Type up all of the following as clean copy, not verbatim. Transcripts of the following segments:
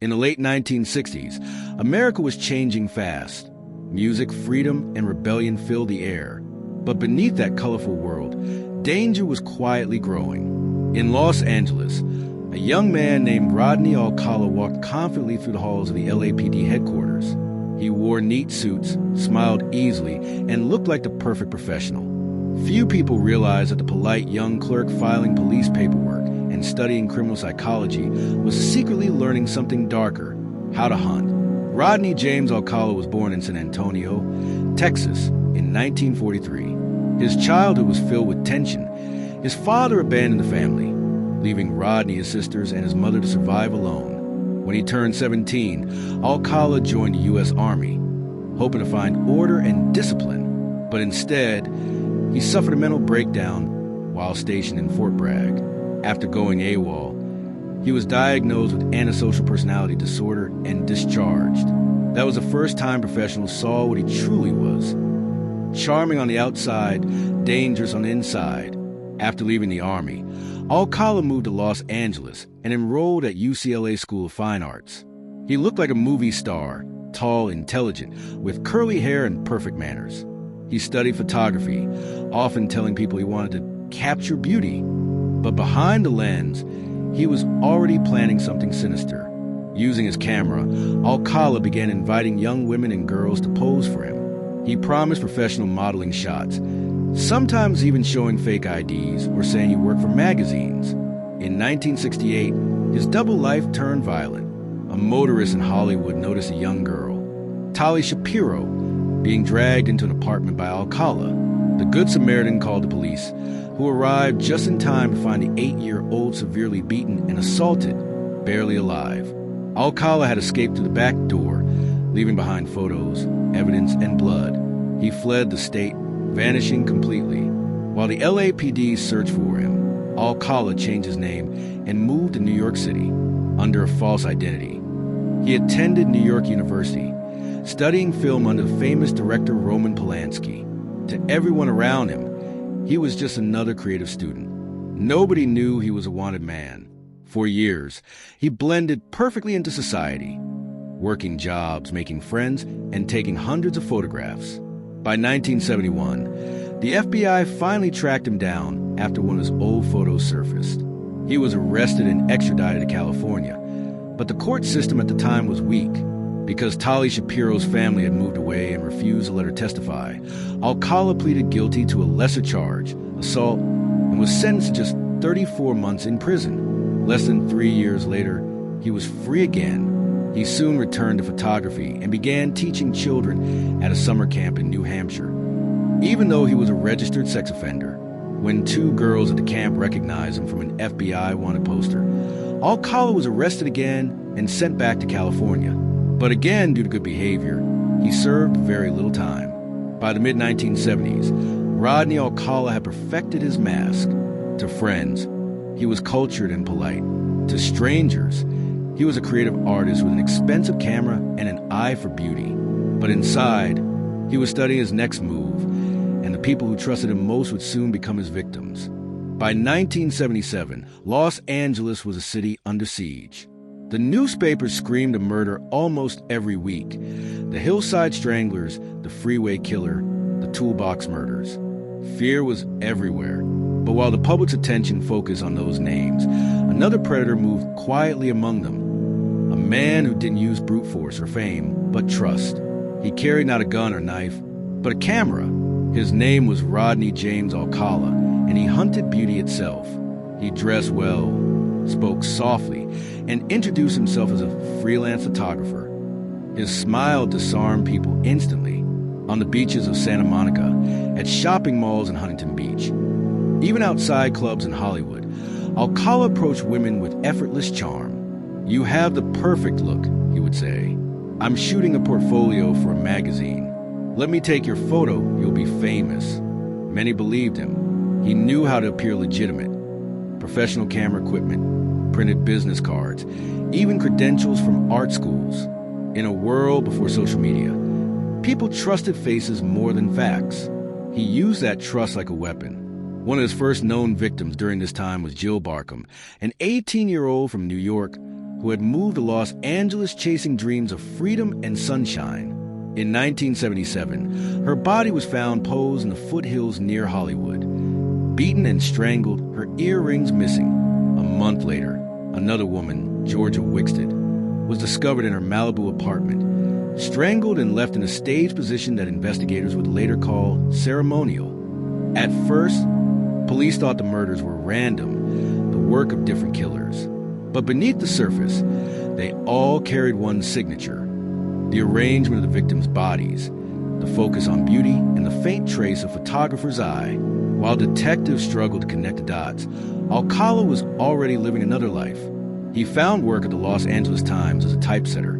In the late 1960s, America was changing fast. Music, freedom, and rebellion filled the air. But beneath that colorful world, danger was quietly growing. In Los Angeles, a young man named Rodney Alcala walked confidently through the halls of the LAPD headquarters. He wore neat suits, smiled easily, and looked like the perfect professional. Few people realized that the polite young clerk filing police paperwork and studying criminal psychology was secretly learning something darker: how to hunt. Rodney James Alcala was born in San Antonio, Texas, in 1943. His childhood was filled with tension. His father abandoned the family, leaving Rodney, his sisters, and his mother to survive alone. When he turned 17, Alcala joined the U.S. Army, hoping to find order and discipline. But instead, he suffered a mental breakdown while stationed in Fort Bragg. After going AWOL, he was diagnosed with antisocial personality disorder and discharged. That was the first time professionals saw what he truly was: charming on the outside, dangerous on the inside. After leaving the Army, Alcala moved to Los Angeles and enrolled at UCLA School of Fine Arts. He looked like a movie star, tall, intelligent, with curly hair and perfect manners. He studied photography, often telling people he wanted to capture beauty. But behind the lens, he was already planning something sinister. Using his camera, Alcala began inviting young women and girls to pose for him. He promised professional modeling shots, sometimes even showing fake IDs or saying he worked for magazines. In 1968, his double life turned violent. A motorist in Hollywood noticed a young girl, Tali Shapiro, being dragged into an apartment by Alcala. The Good Samaritan called the police, who arrived just in time to find the 8-year-old severely beaten and assaulted, barely alive. Alcala had escaped through the back door, leaving behind photos, evidence, and blood. He fled the state, vanishing completely. While the LAPD searched for him, Alcala changed his name and moved to New York City under a false identity. He attended New York University, studying film under the famous director Roman Polanski. To everyone around him, he was just another creative student. Nobody knew he was a wanted man. For years, he blended perfectly into society, working jobs, making friends, and taking hundreds of photographs. By 1971, the FBI finally tracked him down after one of his old photos surfaced. He was arrested and extradited to California, but the court system at the time was weak. Because Tali Shapiro's family had moved away and refused to let her testify, Alcala pleaded guilty to a lesser charge, assault, and was sentenced to just 34 months in prison. Less than 3 years later, he was free again. He soon returned to photography and began teaching children at a summer camp in New Hampshire. Even though he was a registered sex offender, when 2 girls at the camp recognized him from an FBI wanted poster, Alcala was arrested again and sent back to California. But again, due to good behavior, he served very little time. By the mid-1970s, Rodney Alcala had perfected his mask. To friends, he was cultured and polite. To strangers, he was a creative artist with an expensive camera and an eye for beauty. But inside, he was studying his next move, and the people who trusted him most would soon become his victims. By 1977, Los Angeles was a city under siege. The newspapers screamed of murder almost every week. The Hillside Stranglers, the Freeway Killer, the Toolbox Murders. Fear was everywhere. But while the public's attention focused on those names, another predator moved quietly among them. A man who didn't use brute force or fame, but trust. He carried not a gun or knife, but a camera. His name was Rodney James Alcala, and he hunted beauty itself. He dressed well, spoke softly, and introduced himself as a freelance photographer. His smile disarmed people instantly, on the beaches of Santa Monica, at shopping malls in Huntington Beach. Even outside clubs in Hollywood, Alcala approached women with effortless charm. "You have the perfect look," he would say. "I'm shooting a portfolio for a magazine. Let me take your photo, you'll be famous." Many believed him. He knew how to appear legitimate. Professional camera equipment, printed business cards, even credentials from art schools. In a world before social media, people trusted faces more than facts. He used that trust like a weapon. One of his first known victims during this time was Jill Barkham, an 18-year-old from New York who had moved to Los Angeles chasing dreams of freedom and sunshine. In 1977, her body was found posed in the foothills near Hollywood. Beaten and strangled, her earrings missing. A month later, another woman, Georgia Wixted, was discovered in her Malibu apartment, strangled and left in a staged position that investigators would later call ceremonial. At first, police thought the murders were random, the work of different killers. But beneath the surface, they all carried one signature: the arrangement of the victims' bodies, the focus on beauty, and the faint trace of photographer's eye. While detectives struggled to connect the dots, Alcala was already living another life. He found work at the Los Angeles Times as a typesetter,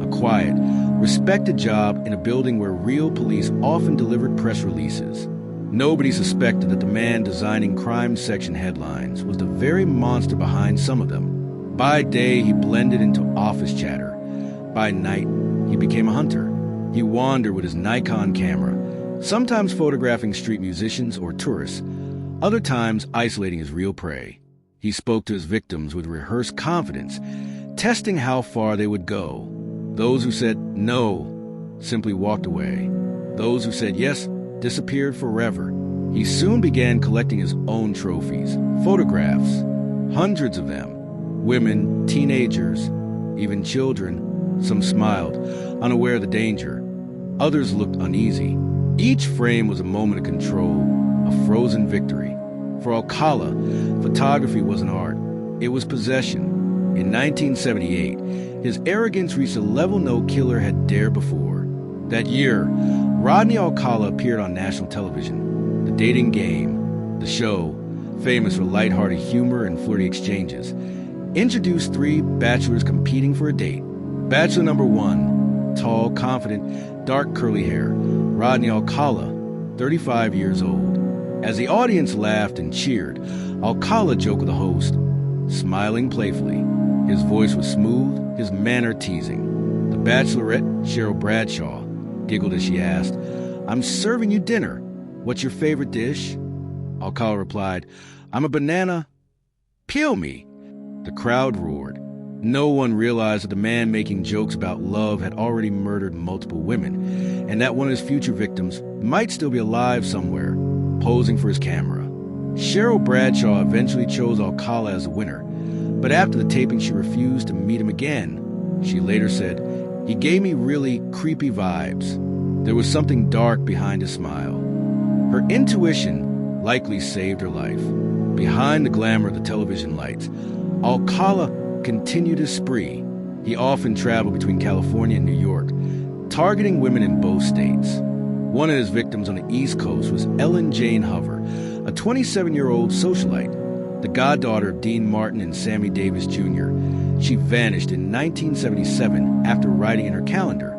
a quiet, respected job in a building where real police often delivered press releases. Nobody suspected that the man designing crime section headlines was the very monster behind some of them. By day, he blended into office chatter. By night, he became a hunter. He wandered with his Nikon camera, sometimes photographing street musicians or tourists, other times isolating his real prey. He spoke to his victims with rehearsed confidence, testing how far they would go. Those who said no simply walked away. Those who said yes disappeared forever. He soon began collecting his own trophies, photographs, hundreds of them. Women, teenagers, even children. Some smiled, unaware of the danger. Others looked uneasy. Each frame was a moment of control, a frozen victory. For Alcala, photography wasn't art, it was possession. In 1978, his arrogance reached a level no killer had dared before. That year, Rodney Alcala appeared on national television. The Dating Game, the show, famous for lighthearted humor and flirty exchanges, introduced three bachelors competing for a date. Bachelor number one, tall, confident, dark curly hair, Rodney Alcala, 35 years old. As the audience laughed and cheered, Alcala joked with the host, smiling playfully. His voice was smooth, his manner teasing. The bachelorette, Cheryl Bradshaw, giggled as she asked, "I'm serving you dinner. What's your favorite dish?" Alcala replied, "I'm a banana. Peel me." The crowd roared. No one realized that the man making jokes about love had already murdered multiple women, and that one of his future victims might still be alive somewhere, posing for his camera. Cheryl Bradshaw eventually chose Alcala as the winner, but after the taping she refused to meet him again. She later said, "He gave me really creepy vibes. There was something dark behind his smile." Her intuition likely saved her life. Behind the glamour of the television lights, Alcala continued his spree. He often traveled between California and New York, targeting women in both states. One of his victims on the East Coast was Ellen Jane Hover, a 27-year-old socialite, the goddaughter of Dean Martin and Sammy Davis Jr. She vanished in 1977 after writing in her calendar.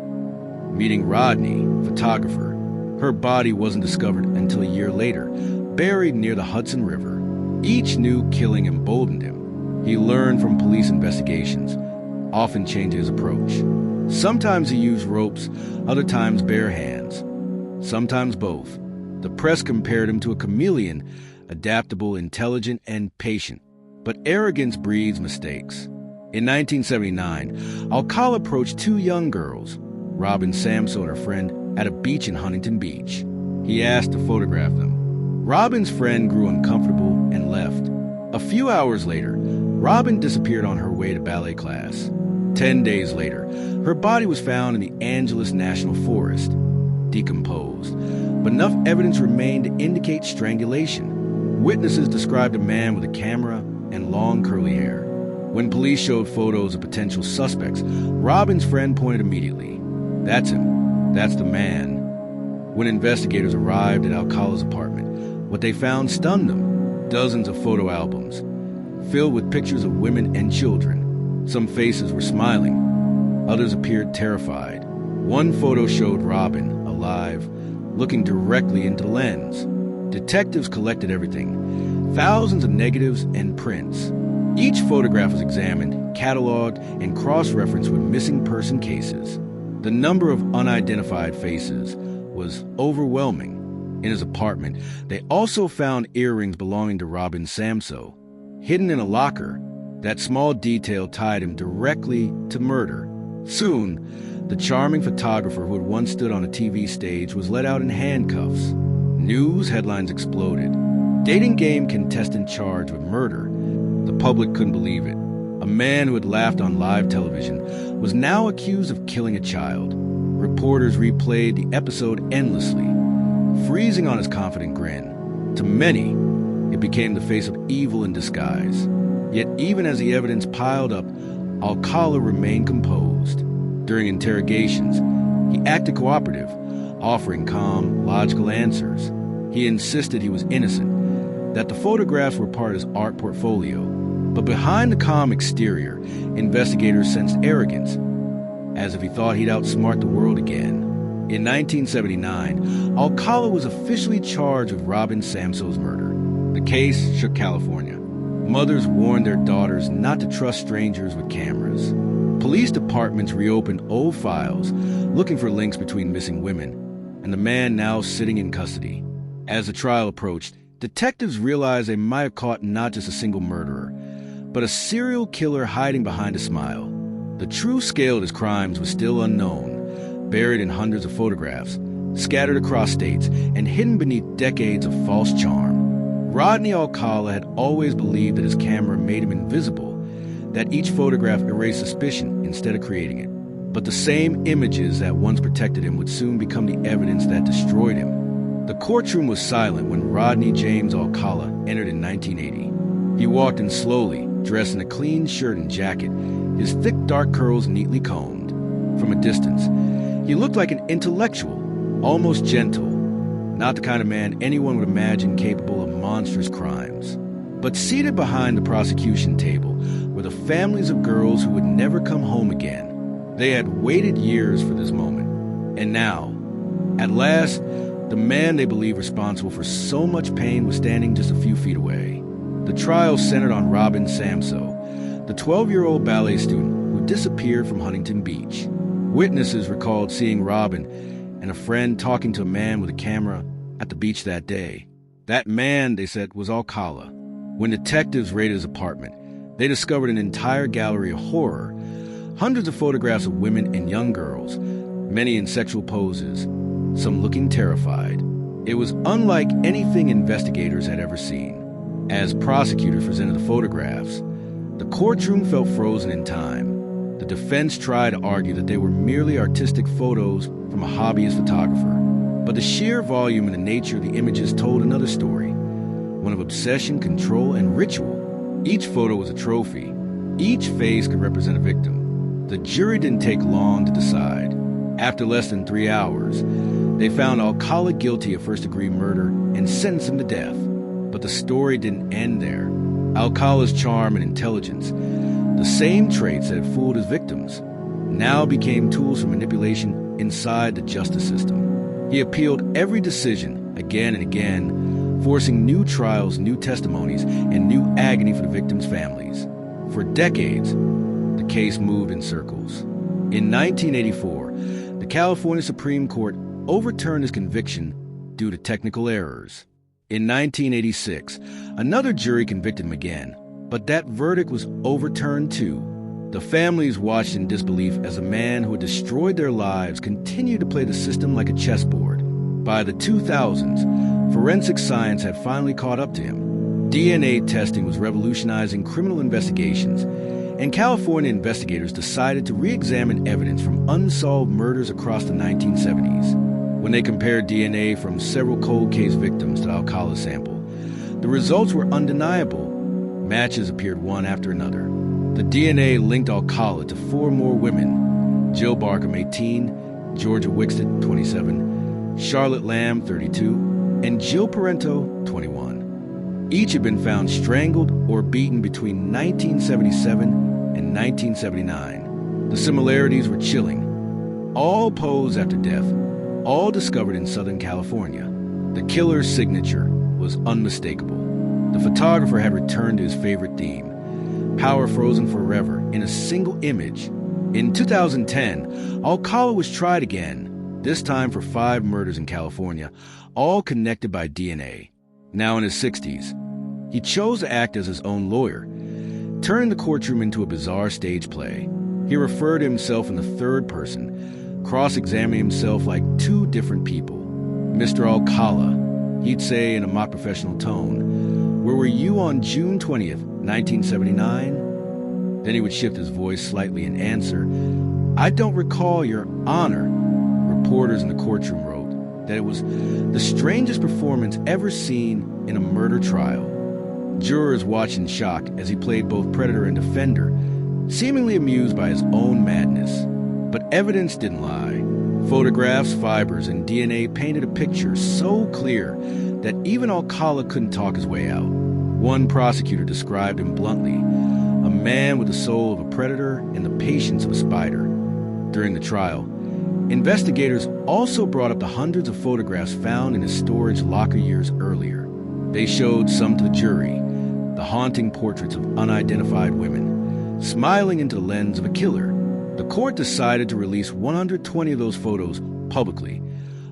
Meeting Rodney, photographer, her body wasn't discovered until a year later, buried near the Hudson River. Each new killing emboldened him. He learned from police investigations, often changing his approach. Sometimes he used ropes, other times bare hands. Sometimes both. The press compared him to a chameleon, adaptable, intelligent, and patient. But arrogance breeds mistakes. In 1979, Alcala approached two young girls, Robin Samso and her friend, at a beach in Huntington Beach. He asked to photograph them. Robin's friend grew uncomfortable and left. A few hours later, Robin disappeared on her way to ballet class. 10 days later, her body was found in the Angeles National Forest, decomposed, but enough evidence remained to indicate strangulation. Witnesses described a man with a camera and long curly hair. When police showed photos of potential suspects, Robin's friend pointed immediately. "That's him. That's the man." When investigators arrived at Alcala's apartment, what they found stunned them. Dozens of photo albums, filled with pictures of women and children. Some faces were smiling. Others appeared terrified. One photo showed Robin, alive, looking directly into the lens. Detectives collected everything, thousands of negatives and prints. Each photograph was examined, cataloged, and cross-referenced with missing person cases. The number of unidentified faces was overwhelming. In his apartment, they also found earrings belonging to Robin Samso. Hidden in a locker, That small detail tied him directly to murder. Soon, the charming photographer who had once stood on a TV stage was let out in handcuffs. News headlines exploded. Dating game contestant charged with murder. The public couldn't believe it. A man who had laughed on live television was now accused of killing a child. Reporters replayed the episode endlessly, freezing on his confident grin. To many, it became the face of evil in disguise. Yet even as the evidence piled up, Alcala remained composed. During interrogations, he acted cooperative, offering calm, logical answers. He insisted he was innocent, that the photographs were part of his art portfolio. But behind the calm exterior, investigators sensed arrogance, as if he thought he'd outsmart the world again. In 1979, Alcala was officially charged with Robin Samso's murder. The case shook California. Mothers warned their daughters not to trust strangers with cameras. Police departments reopened old files, looking for links between missing women, and the man now sitting in custody. As the trial approached, detectives realized they might have caught not just a single murderer, but a serial killer hiding behind a smile. The true scale of his crimes was still unknown, buried in hundreds of photographs, scattered across states, and hidden beneath decades of false charm. Rodney Alcala had always believed that his camera made him invisible, that each photograph erased suspicion instead of creating it. But the same images that once protected him would soon become the evidence that destroyed him. The courtroom was silent when Rodney James Alcala entered in 1980. He walked in slowly, dressed in a clean shirt and jacket, his thick dark curls neatly combed. From a distance, he looked like an intellectual, almost gentle, not the kind of man anyone would imagine capable of monstrous crimes. But seated behind the prosecution table were the families of girls who would never come home again. They had waited years for this moment. And now, at last, the man they believed responsible for so much pain was standing just a few feet away. The trial centered on Robin Samso, the 12-year-old ballet student who disappeared from Huntington Beach. Witnesses recalled seeing Robin and a friend talking to a man with a camera at the beach that day. That man, they said, was Alcala. When detectives raided his apartment, they discovered an entire gallery of horror, hundreds of photographs of women and young girls, many in sexual poses, some looking terrified. It was unlike anything investigators had ever seen. As prosecutors presented the photographs, the courtroom felt frozen in time. The defense tried to argue that they were merely artistic photos from a hobbyist photographer. But the sheer volume and the nature of the images told another story, one of obsession, control, and ritual. Each photo was a trophy. Each face could represent a victim. The jury didn't take long to decide. After less than 3 hours, they found Alcala guilty of first-degree murder and sentenced him to death. But the story didn't end there. Alcala's charm and intelligence, the same traits that had fooled his victims, now became tools for manipulation inside the justice system. He appealed every decision again and again, forcing new trials, new testimonies, and new agony for the victims' families. For decades, the case moved in circles. In 1984, the California Supreme Court overturned his conviction due to technical errors. In 1986, another jury convicted him again, but that verdict was overturned too. The families watched in disbelief as a man who had destroyed their lives continued to play the system like a chessboard. By the 2000s, forensic science had finally caught up to him. DNA testing was revolutionizing criminal investigations, and California investigators decided to re-examine evidence from unsolved murders across the 1970s. When they compared DNA from several cold case victims to Alcala's sample, the results were undeniable. Matches appeared one after another. The DNA linked Alcala to 4 more women: Jill Barkham, 18, Georgia Wickstead, 27, Charlotte Lamb, 32, and Jill Parento, 21. Each had been found strangled or beaten between 1977 and 1979. The similarities were chilling. All posed after death, all discovered in Southern California. The killer's signature was unmistakable. The photographer had returned to his favorite theme: power frozen forever in a single image. In 2010, Alcala was tried again, this time for 5 murders in California, all connected by DNA. Now in his 60s, he chose to act as his own lawyer, turned the courtroom into a bizarre stage play. He referred to himself in the third person, cross-examining himself like two different people. Mr. Alcala, he'd say in a mock professional tone, "Where were you on June 20th, 1979? Then he would shift his voice slightly and answer, "I don't recall, Your Honor." Reporters in the courtroom wrote that it was the strangest performance ever seen in a murder trial. Jurors watched in shock as he played both predator and defender, seemingly amused by his own madness. But evidence didn't lie. Photographs, fibers, and DNA painted a picture so clear that even Alcala couldn't talk his way out. One prosecutor described him bluntly, a man with the soul of a predator and the patience of a spider. During the trial, investigators also brought up the hundreds of photographs found in his storage locker years earlier. They showed some to the jury, the haunting portraits of unidentified women, smiling into the lens of a killer. The court decided to release 120 of those photos publicly,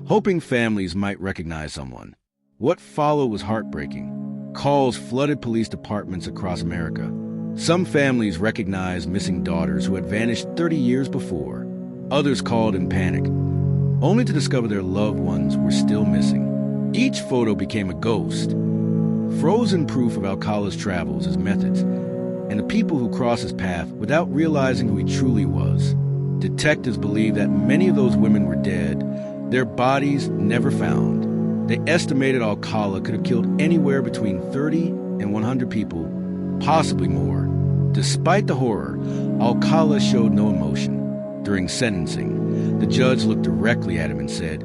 hoping families might recognize someone. What followed was heartbreaking. Calls flooded police departments across America. Some families recognized missing daughters who had vanished 30 years before. Others called in panic, only to discover their loved ones were still missing. Each photo became a ghost, frozen proof of Alcala's travels, his methods, and the people who crossed his path without realizing who he truly was. Detectives believe that many of those women were dead, their bodies never found. They estimated Alcala could have killed anywhere between 30 and 100 people, possibly more. Despite the horror, Alcala showed no emotion. During sentencing, the judge looked directly at him and said,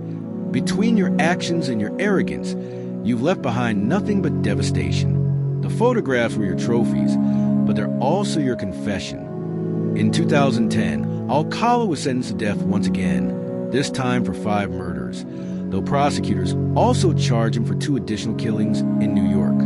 "Between your actions and your arrogance, you've left behind nothing but devastation. The photographs were your trophies, but they're also your confession." In 2010, Alcala was sentenced to death once again, this time for 5 murders, though prosecutors also charged him for 2 additional killings in New York.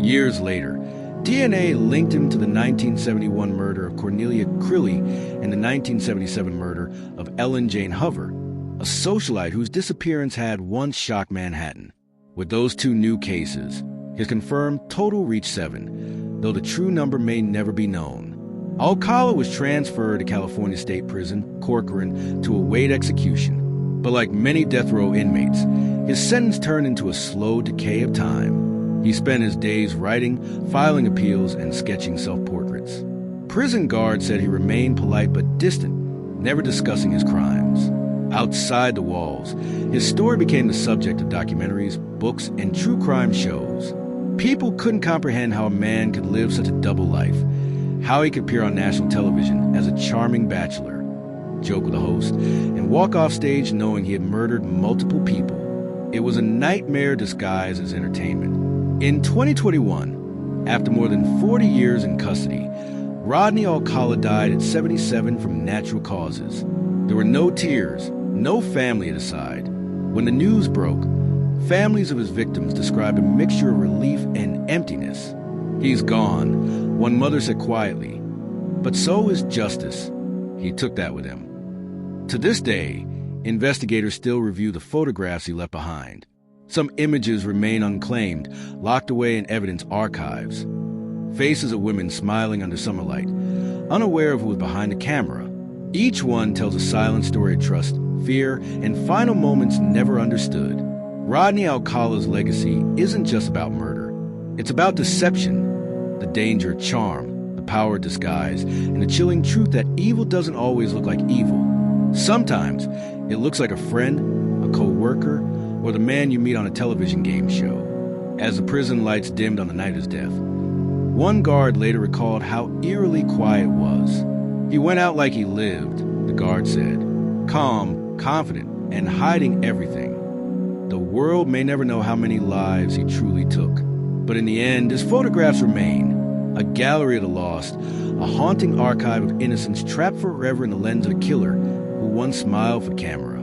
Years later, DNA linked him to the 1971 murder of Cornelia Crilly and the 1977 murder of Ellen Jane Hover, a socialite whose disappearance had once shocked Manhattan. With those 2 new cases, his confirmed total reached 7, though the true number may never be known. Alcala was transferred to California State Prison, Corcoran, to await execution. But like many death row inmates, his sentence turned into a slow decay of time. He spent his days writing, filing appeals, and sketching self-portraits. Prison guards said he remained polite but distant, never discussing his crimes. Outside the walls, his story became the subject of documentaries, books, and true crime shows. People couldn't comprehend how a man could live such a double life, how he could appear on national television as a charming bachelor, joke with a host, and walk off stage knowing he had murdered multiple people. It was a nightmare disguised as entertainment. In 2021, after more than 40 years in custody, Rodney Alcala died at 77 from natural causes. There were no tears, no family at his side. When the news broke, families of his victims described a mixture of relief and emptiness. "He's gone," one mother said quietly, "but so is justice." He took that with him. To this day, investigators still review the photographs he left behind. Some images remain unclaimed, locked away in evidence archives. Faces of women smiling under summer light, unaware of who was behind the camera. Each one tells a silent story of trust, fear, and final moments never understood. Rodney Alcala's legacy isn't just about murder. It's about deception, the danger of charm, the power of disguise, and the chilling truth that evil doesn't always look like evil. Sometimes it looks like a friend, a co-worker, or the man you meet on a television game show. As the prison lights dimmed on the night of his death, one guard later recalled how eerily quiet it was. "He went out like he lived," the guard said, "calm, confident, and hiding everything. The world may never know how many lives he truly took. But in the end, his photographs remain, a gallery of the lost, a haunting archive of innocence trapped forever in the lens of a killer who once smiled for camera."